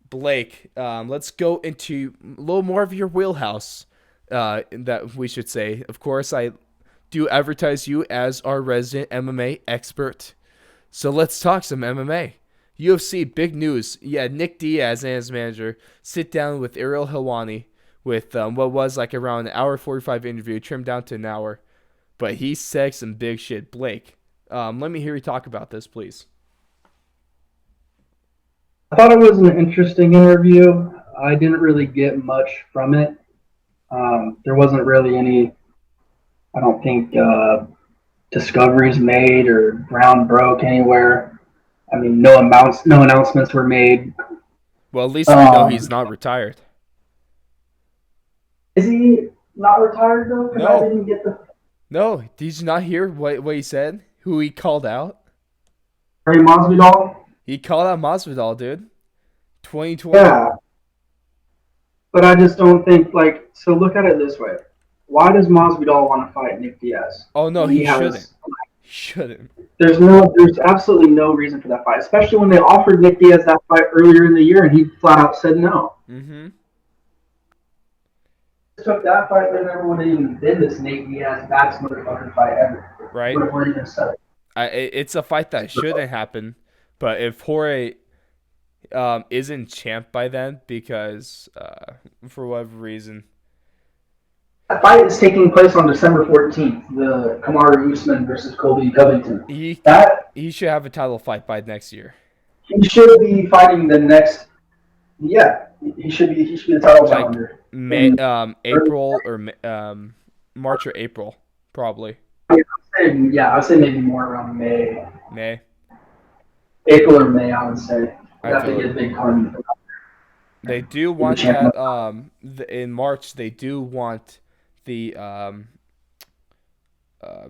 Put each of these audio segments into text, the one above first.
Blake, let's go into a little more of your wheelhouse. That we should say. Of course, I do advertise you as our resident MMA expert. So let's talk some MMA. UFC big news. Yeah, Nick Diaz and his manager sit down with Ariel Helwani with what was like around an hour 45 interview, trimmed down to an hour. But he said some big shit. Blake, let me hear you talk about this, please. I thought it was an interesting interview. I didn't really get much from it. There wasn't really any, I don't think, discoveries made or ground broke anywhere. I mean, no announcements were made. Well, at least we know Um, he's not retired. is he not retired though? Because I No, didn't get the no. Did you not hear what he said? Who he called out? Ray Masvidal. He called out Masvidal, dude. 2020. Yeah, but I just don't think like. So look at it this way: why does Masvidal want to fight Nick Diaz Oh no, when he he shouldn't. has He shouldn't. there's absolutely no reason for that fight, especially when they offered Nick Diaz that fight earlier in the year and he flat out said no. Mm-hmm. Took that fight, there never would have even been this Nate Diaz baddest motherfucker fight ever. Right. Would have already been set. It's a fight that shouldn't happen. But if Jorge isn't champ by then because for whatever reason, That fight is taking place on December 14th. The Kamaru Usman versus Colby Covington. he That he should have a title fight by next year. he should be fighting the next. Yeah, he should be the title Like challenger. May, In, April or March or April, probably. yeah, I would say maybe more around May, May. April or May. I would say. I Have to feel get it. a big tournament. They do The want champion. that. In March they do want the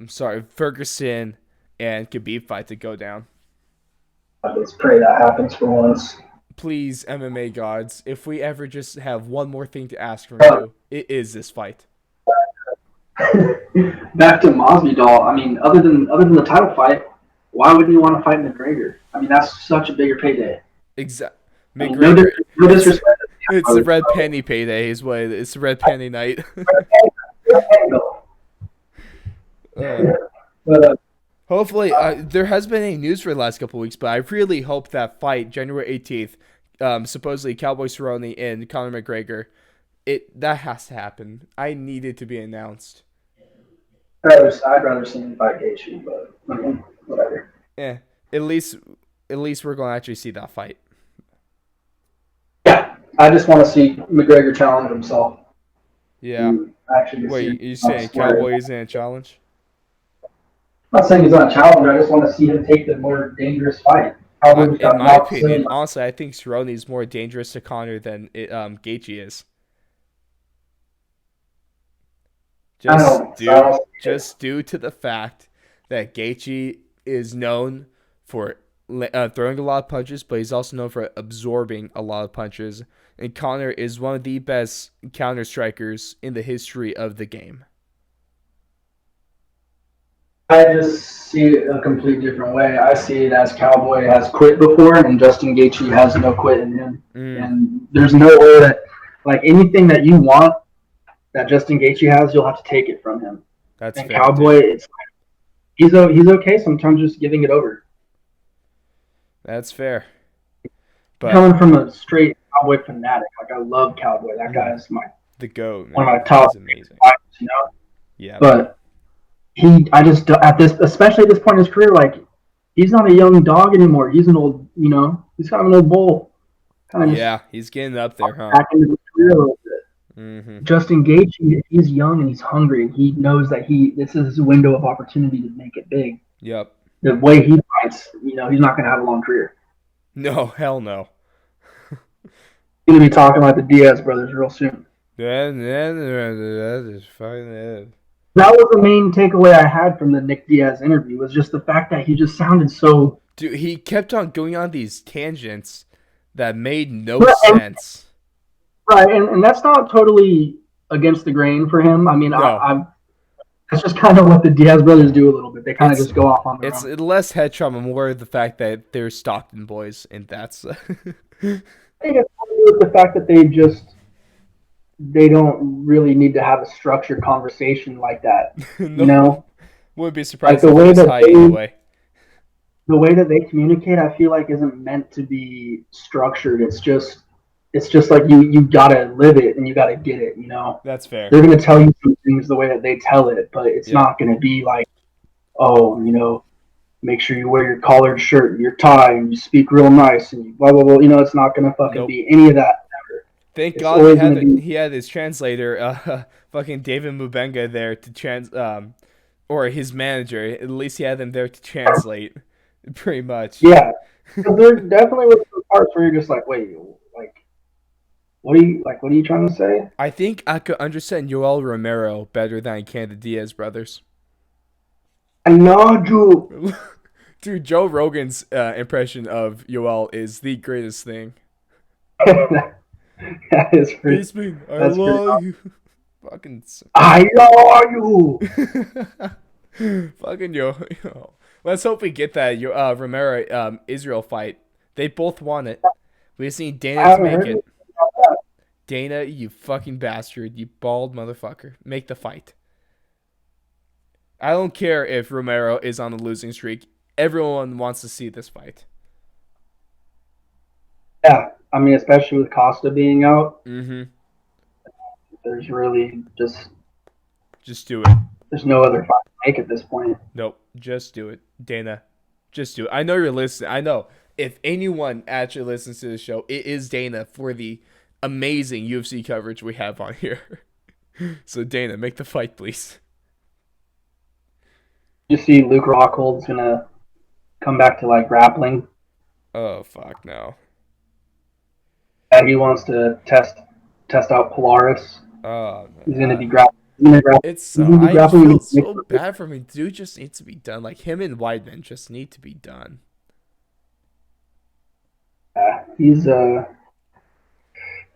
sorry, Ferguson and Khabib fight to go down. Let's pray that happens for once. Please, MMA gods, if we ever just have one more thing to ask from But you, it is this fight. back to Masvidal. I mean, other than the title fight, why wouldn't you want to fight McGregor? I mean, that's such a bigger payday. Exact. I mean, no, McGregor. no It's disrespect. it's the red penny payday is what it is. It's the red penny night. uh, But hopefully, there has been any news for the last couple of weeks, but I really hope that fight January 18th, supposedly Cowboy Cerrone and Conor McGregor, that has to happen. I need it to be announced. I'd rather see him fight Gaethje, but I mean, whatever. Yeah, at least at least we're going to actually see that fight. Yeah, I just want to see McGregor challenge himself. Yeah. Actually, see him Wait, you saying Cowboys in a challenge? I'm not saying he's not a challenger. I just want to see him take the more dangerous fight. Cowboys In got my knocked so opinion, much. honestly, I think Cerrone is more dangerous to Conor than Gaethje is. I don't know. Just due to the fact that Gaethje is known for throwing a lot of punches, but he's also known for absorbing a lot of punches. And Conor is one of the best counter strikers in the history of the game. I just see it a completely different way. I see it as Cowboy has quit before, and Justin Gaethje has no quit in him. Mm, And there's no way that, like, anything that you want that Justin Gaethje has, you'll have to take it from him. that's And fair, Cowboy, dude. it's he's okay sometimes just giving it over. That's fair. But Coming from a straight Cowboy fanatic, like I love Cowboy. That guy is the GOAT, one man, of my top he's amazing. fighters, you know. Yeah. But I just at this, especially at this point in his career, like he's not a young dog anymore. He's an old, he's kind of an old bull. Kind of Yeah, he's getting up there, huh? back into his career a little bit. Mm-hmm. Justin Gaethje, he's young and he's hungry. He knows that this is his window of opportunity to make it big. Yep. The way he fights, he's not going to have a long career. No, hell no. He's going to be talking like the Diaz brothers real soon. That is fine. That was the main takeaway I had from the Nick Diaz interview was just the fact that he just sounded so. Dude, he kept on going on these tangents that made no Right, sense. right, and that's not totally against the grain for him. I mean, No, that's just kind of what the Diaz brothers do a little bit. They kind of it's just go off on their it's own. less head trauma, more the fact that they're Stockton boys, and that's I think it's with the fact that they don't really need to have a structured conversation like that. You No, know, wouldn't be like surprised if it was high anyway. the way that they communicate, I feel like isn't meant to be structured. It's just like you gotta live it and you gotta get it. You know, That's fair. they're gonna tell you some things the way that they tell it, but it's Yep. not gonna be like, oh, you know, make sure you wear your collared shirt and your tie and you speak real nice and you blah blah blah. You know, it's not gonna fucking Nope. be any of that. Thank It's God he always had gonna be he had his translator, fucking David Mubenga there to or his manager. At least he had them there to translate, pretty much. yeah. Because there definitely was some parts where you're just like, wait, like what are you trying to say? I think I could understand Yoel Romero better than I can the Diaz brothers. I know you. Dude, Joe Rogan's impression of Yoel is the greatest thing. That is pretty. Basement, I That's pretty. love you. Fucking, I love you. fucking yo. Let's hope we get that Romero Israel fight. They both want it. We just need I Dana to haven't make heard it. anything about that. Dana, you fucking bastard, you bald motherfucker. Make the fight. I don't care if Romero is on a losing streak. Everyone wants to see this fight. Yeah, I mean, especially with Costa being out, Mm-hmm. there's really just Just do it. there's no other fight to make at this point. Nope. Just do it. Dana, just do it. I know you're listening. I know. If anyone actually listens to the show, it is Dana for the amazing UFC coverage we have on here. So, Dana, make the fight, please. You see, Luke Rockhold's gonna come back to like grappling. Oh, fuck, no. He wants to test out Polaris. Oh, He's man. gonna be grappling. He's gonna, It's he's so. gonna be I grappling feel against Nick. so bad for me. Dude just needs to be done. Like, him and Weidman just need to be done. He's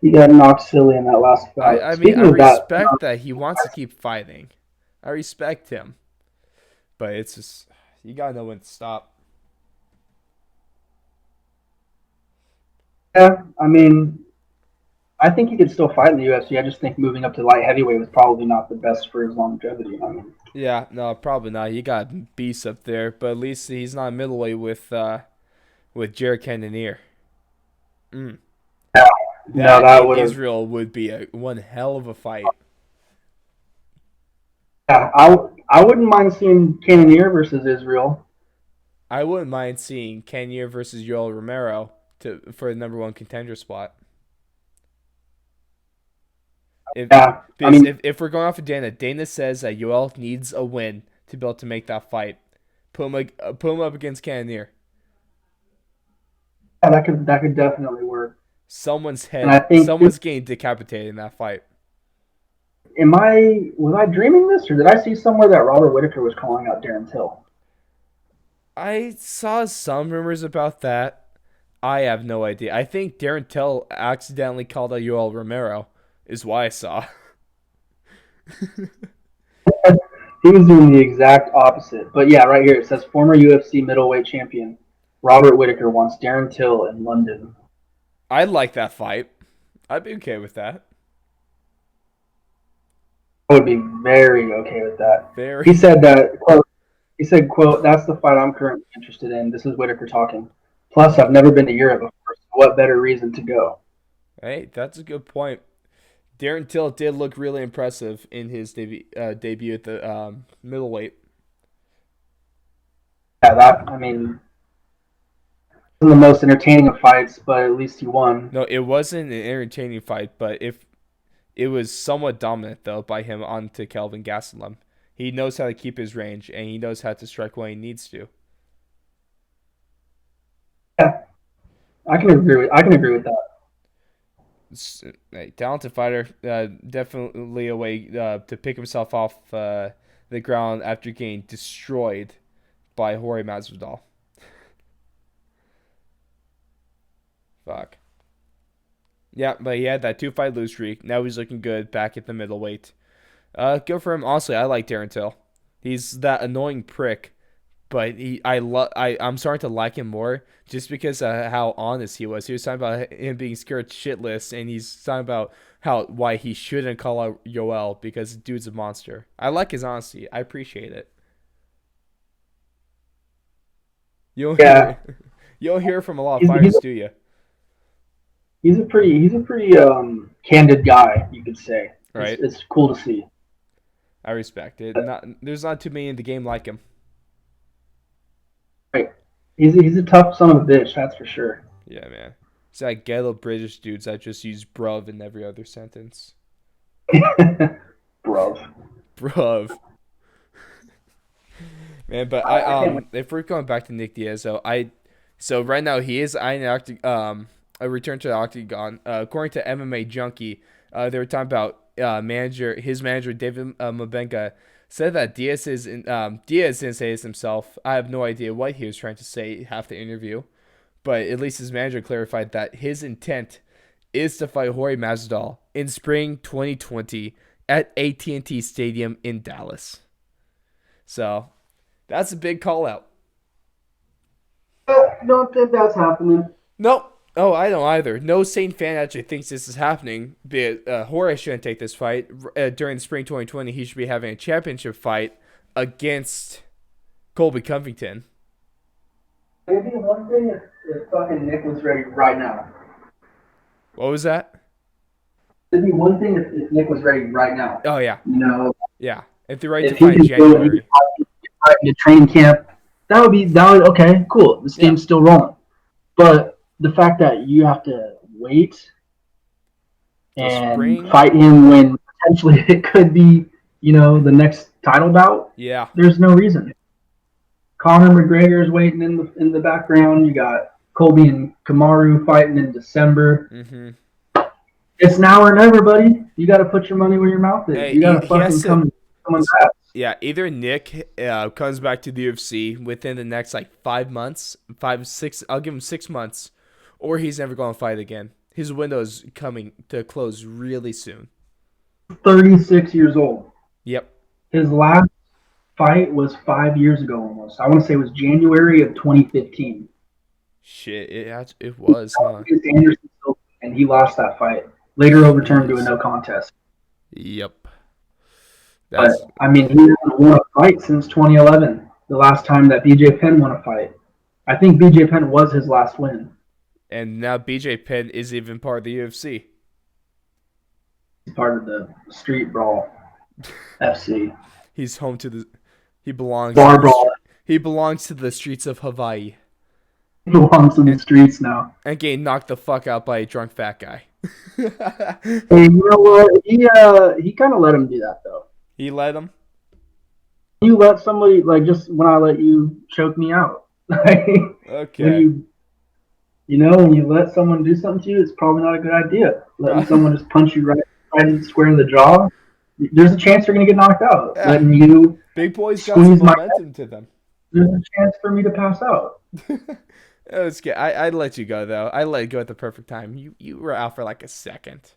he got knocked silly in that last fight. I mean, I Speaking of that, respect that he wants to keep fighting. I respect him. But it's just. You gotta know when to stop. yeah, I mean, I think he could still fight in the UFC. I just think moving up to light heavyweight was probably not the best for his longevity. I mean, Yeah, no, probably not. He got beasts up there, but at least he's not middleweight with Jared Cannonier. Mm. no, That that in would have. Israel would be a one hell of a fight. Yeah, I wouldn't mind seeing Cannonier versus Israel. I wouldn't mind seeing Cannonier versus Yoel Romero for the number one contender spot. If Yeah, I because mean, if we're going off of Dana, Dana says that Yoel needs a win to be able to make that fight. Put him up against Cannonier. yeah, that could definitely work. And I think, Someone's getting decapitated in that fight. was I dreaming this, or did I see somewhere that Robert Whitaker was calling out Darren Till? I saw some rumors about that. I have no idea. I think Darren Till accidentally called out Yoel Romero, is why I saw. He was doing the exact opposite. But yeah, right here it says former UFC middleweight champion Robert Whitaker wants Darren Till in London. I'd like that fight. I'd be okay with that. I would be very okay with that. He Very. said that quote. He said, "quote That's the fight I'm currently interested in." This is Whitaker talking. Plus, I've never been to Europe before. So what better reason to go? Hey, that's a good point. Darren Till did look really impressive in his debut at the middleweight. Yeah, that I mean, wasn't the most entertaining of fights, but at least he won. No, it wasn't an entertaining fight, but if it was somewhat dominant though by him onto Kelvin Gastelum. He knows how to keep his range and he knows how to strike when he needs to. Yeah, I can agree with that. It's a talented fighter, definitely a way to pick himself off the ground after getting destroyed by Jorge Masvidal. Fuck. Yeah, but he had that 2-fight lose streak. Now he's looking good back at the middleweight. Good for him. Honestly, I like Darren Till. He's that annoying prick but I'm starting to like him more just because how honest he was. He was talking about him being scared shitless, and he's talking about how why he shouldn't call out Yoel because the dude's a monster. I like his honesty. I appreciate it. You don't Yeah, hear you don't hear it from a lot of he's he's fighters, a, do you? he's a pretty candid guy, you could say. Right? It's cool to see. I respect it. Not there's not too many in the game like him. Right. He's a tough son of a bitch, that's for sure. Yeah, man. It's like ghetto British dudes that just use bruv in every other sentence. Bro. Bruv. Man, but I can't wait. if we're going back to Nick Diaz, so right now he is eyeing a return to the octagon. According to MMA Junkie, they were talking about his manager David Mabenga said that Diaz didn't say this himself. I have no idea what he was trying to say half the interview, but at least his manager clarified that his intent is to fight Jorge Masvidal in spring 2020 at AT&T Stadium in Dallas. So that's a big call out. I don't think that's happening. Nope. Oh, I don't either. No sane fan actually thinks this is happening. But Jorge shouldn't take this fight during the spring 2020. He should be having a championship fight against Colby Covington. Maybe one thing if fucking Nick was ready right now. What was that? It'd be one thing if Nick was ready right now. Oh yeah, You know, yeah. If they're ready to if he fight in can do it, he January, can fight in training camp. That would okay, cool. This yeah. game's still rolling. But the fact that you have to wait The and spring, fight him when potentially it could be, the next title bout, yeah. there's no reason. Conor McGregor is waiting in the background. You got Colby and Kamaru fighting in December. Mm-hmm. It's now or never, buddy. You got to put your money where your mouth is. Hey, You got to he has fucking to. come on back. Yeah, either Nick comes back to the UFC within the next like 5 months, 5, 6. I'll give him 6 months, or he's never going to fight again. His window is coming to close really soon. 36 years old. Yep. His last fight was 5 years ago almost. I want to say it was January of 2015. Shit, it was, huh? Against Anderson Silva, and he lost that fight. Later overturned to a Jeez. no contest. Yep. But That's I mean, he hasn't won a fight since 2011. The last time that BJ Penn won a fight. I think BJ Penn was his last win. and now BJ Penn is even part of the UFC. He's part of the Street Brawl FC. He's home to the. He belongs. To Bar the, Brawl he belongs to the streets of Hawaii. belongs in the streets now. And getting knocked the fuck out by a drunk fat guy. Hey, you know what? He kind of let him do that though. He let him. You let somebody like just when I let you choke me out. Like Okay. when you let someone do something to you, it's probably not a good idea. Letting someone just punch you right square in the jaw. There's a chance you're gonna get knocked out. Yeah. Letting you Big boys got some squeeze my momentum to them. there's a chance for me to pass out. It was good. I'd let you go though. I let you go at the perfect time. You were out for like a second.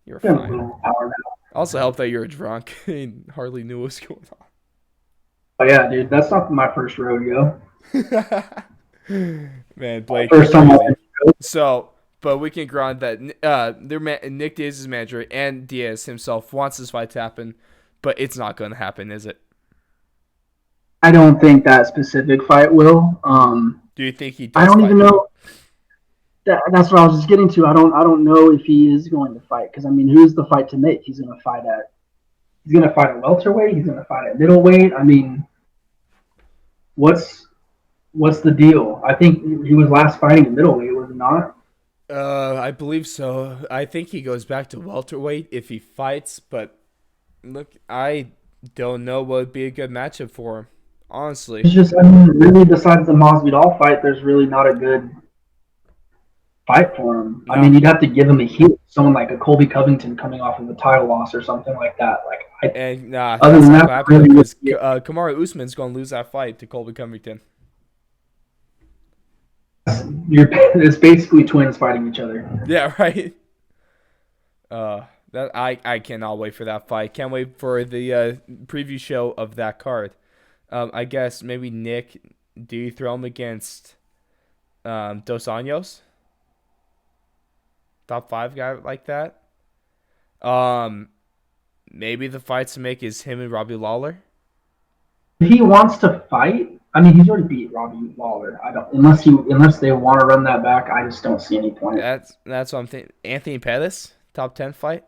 You were Got a fine. little power now. Also helped that you were drunk and hardly knew what was going Oh yeah, dude, that's not my first rodeo. on. Man, Blake, you're First time I crazy. So, but we can agree on that. Nick Diaz's manager and Diaz himself wants this fight to happen, but it's not going to happen, is it? I don't think that specific fight will. Do you think he I does don't fight? even know. That's what I was just getting to. I don't know if he is going to fight because I mean, who's the fight to make? He's going to fight at welterweight. He's going to fight at middleweight. I mean, what's the deal? I think he was last fighting at middleweight, was he not? I believe so. I think he goes back to welterweight if he fights, but look, I don't know what would be a good matchup for him, honestly. It's just, I mean, really, besides the Masvidal fight, there's really not a good fight for him. I No. mean, you'd have to give him a heel, someone like a Colby Covington coming off of a title loss or something like that. And Other that's than not that, going to happen really, because yeah. Kamaru Usman's going to lose that fight to Colby Covington. It's basically twins fighting each other. Yeah, right. That I cannot wait for that fight. Can't wait for the preview show of that card. I guess maybe Nick. Do you throw him against Dos Anjos, top five guy like that? Um, Maybe the fights to make is him and Robbie Lawler. If he wants to fight, I mean, he's already beat Robbie Lawler. I don't unless they want to run that back. I just don't see any point. That's what I'm thinking. Anthony Pettis, top 10 fight.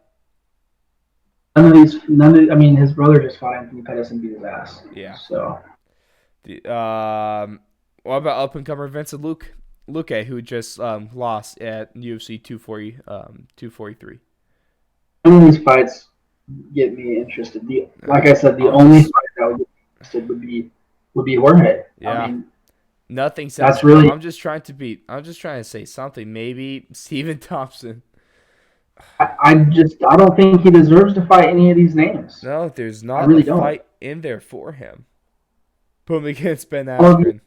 I mean, his brother just fought Anthony Pettis and beat his ass. Yeah. So The, what about up and comer Vincent Luque, who just lost at UFC 240 243. none of these fights get me interested. Like I said, the I'm only just fight that would get me interested would be Jorge. I yeah. mean, Nothing sounds that's good. really. I'm just trying to say something. Maybe Steven Thompson. I don't think he deserves to fight any of these names. No, there's I not a really don't. fight in there for him. Put him against Ben All of these, Askren.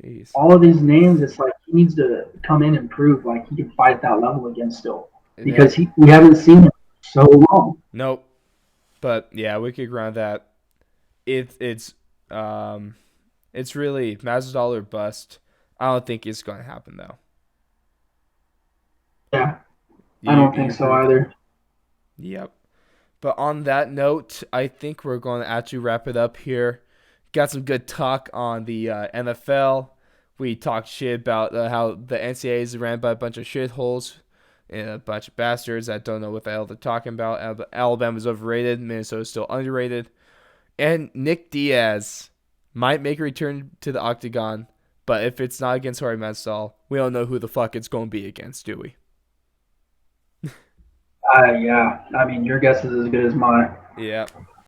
Jeez. all of these names, it's like he needs to come in and prove like he can fight at that level again still Yeah. because we haven't seen him so long. Nope. But yeah, we could ground that. It's um it's really Masvidal or bust. I don't think it's going to happen though. Yeah, I You don't you think so agree with either. Yep. But on that note, I think we're going to actually wrap it up here. Got some good talk on the NFL. We talked shit about how the NCAA is ran by a bunch of shitholes and a bunch of bastards that don't know what the hell they're talking about. Alabama's overrated. Minnesota's still underrated. And Nick Diaz might make a return to the octagon, but if it's not against Jorge Masvidal, we don't know who the fuck it's going to be against, do we? Yeah, I mean, your guess is as good as mine. Yeah.